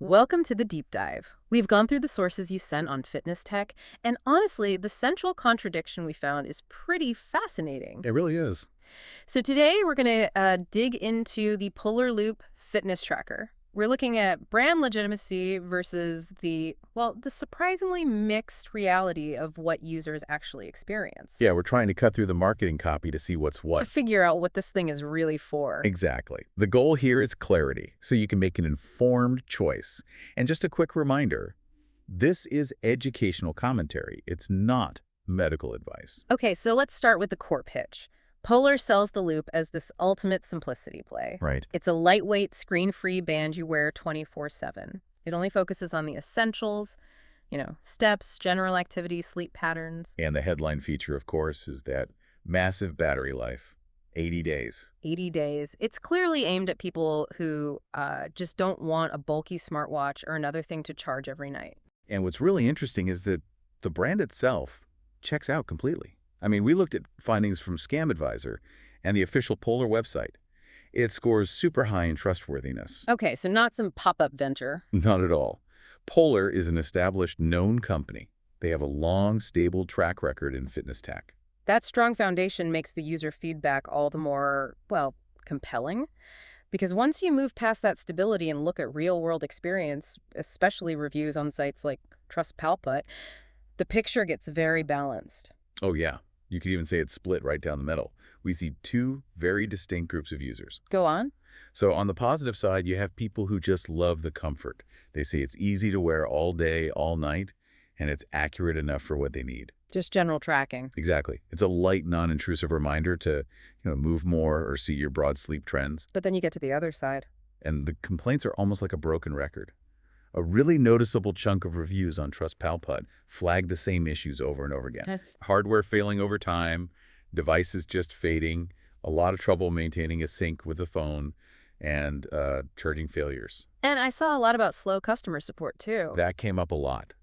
Welcome to the deep dive. We've gone through the sources you sent on fitness tech, and honestly, the central contradiction we found is pretty fascinating. It really is. So today we're going to dig into the Polar Loop fitness tracker. We're looking at brand legitimacy versus the surprisingly mixed reality of what users actually experience. Yeah, we're trying to cut through the marketing copy to see what's To what. figure out what this thing is really for. Exactly. The goal here is clarity, so you can make an informed choice. And just a quick reminder, this is educational commentary. It's not medical advice. Okay, so let's start with the core pitch. Polar sells the Loop as this ultimate simplicity play. Right. It's a lightweight, screen-free band you wear 24/7. It only focuses on the essentials, steps, general activity, sleep patterns. And the headline feature, of course, is that massive battery life, 80 days. 80 days. It's clearly aimed at people who just don't want a bulky smartwatch or another thing to charge every night. And what's really interesting is that the brand itself checks out completely. I mean, we looked at findings from Scam Advisor and the official Polar website. It scores super high in trustworthiness. Okay, so not some pop-up venture. Not at all. Polar is an established, known company. They have a long, stable track record in fitness tech. That strong foundation makes the user feedback all the more, compelling. Because once you move past that stability and look at real-world experience, especially reviews on sites like Trustpilot, the picture gets very balanced. Oh, yeah. You could even say it's split right down the middle. We see two very distinct groups of users. Go on. So on the positive side, you have people who just love the comfort. They say it's easy to wear all day, all night, and it's accurate enough for what they need. Just general tracking. Exactly. It's a light, non-intrusive reminder to, move more or see your broad sleep trends. But then you get to the other side. And the complaints are almost like a broken record. A really noticeable chunk of reviews on Trustpilot flag the same issues over and over again. Yes. Hardware failing over time, devices just fading, a lot of trouble maintaining a sync with the phone, and charging failures. And I saw a lot about slow customer support, too. That came up a lot,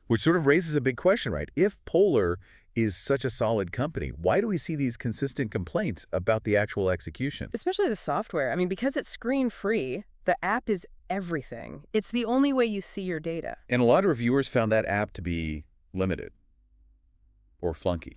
which sort of raises a big question, right? If Polar is such a solid company, why do we see these consistent complaints about the actual execution? Especially the software. I mean, because it's screen-free, the app is everything. It's the only way you see your data. And a lot of reviewers found that app to be limited or flunky,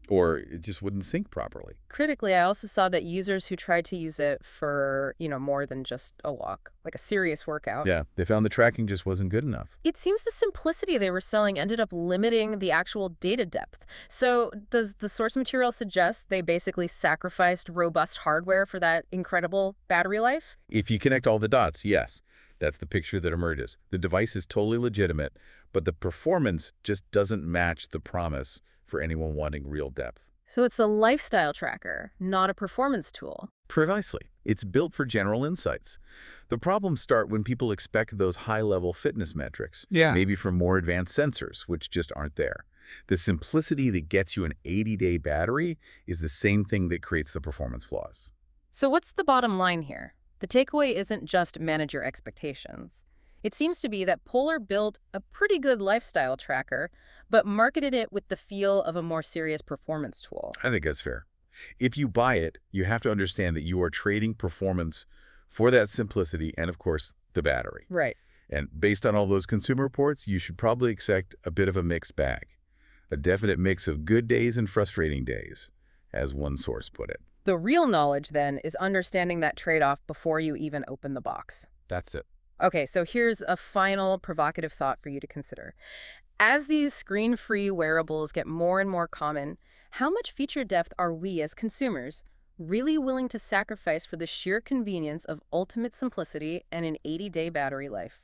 or it just wouldn't sync properly. Critically, I also saw that users who tried to use it for, more than just a walk, like a serious workout. Yeah, they found the tracking just wasn't good enough. It seems the simplicity they were selling ended up limiting the actual data depth. So does the source material suggest they basically sacrificed robust hardware for that incredible battery life? If you connect all the dots, yes, that's the picture that emerges. The device is totally legitimate, but the performance just doesn't match the promise for anyone wanting real depth. So it's a lifestyle tracker, not a performance tool. Precisely. It's built for general insights. The problems start when people expect those high-level fitness metrics, maybe from more advanced sensors, which just aren't there. The simplicity that gets you an 80-day battery is the same thing that creates the performance flaws. So what's the bottom line here? The takeaway isn't just manage your expectations. It seems to be that Polar built a pretty good lifestyle tracker, but marketed it with the feel of a more serious performance tool. I think that's fair. If you buy it, you have to understand that you are trading performance for that simplicity and, of course, the battery. Right. And based on all those consumer reports, you should probably expect a bit of a mixed bag. A definite mix of good days and frustrating days, as one source put it. The real knowledge, then, is understanding that trade-off before you even open the box. That's it. Okay, so here's a final provocative thought for you to consider. As these screen-free wearables get more and more common, how much feature depth are we as consumers really willing to sacrifice for the sheer convenience of ultimate simplicity and an 80-day battery life?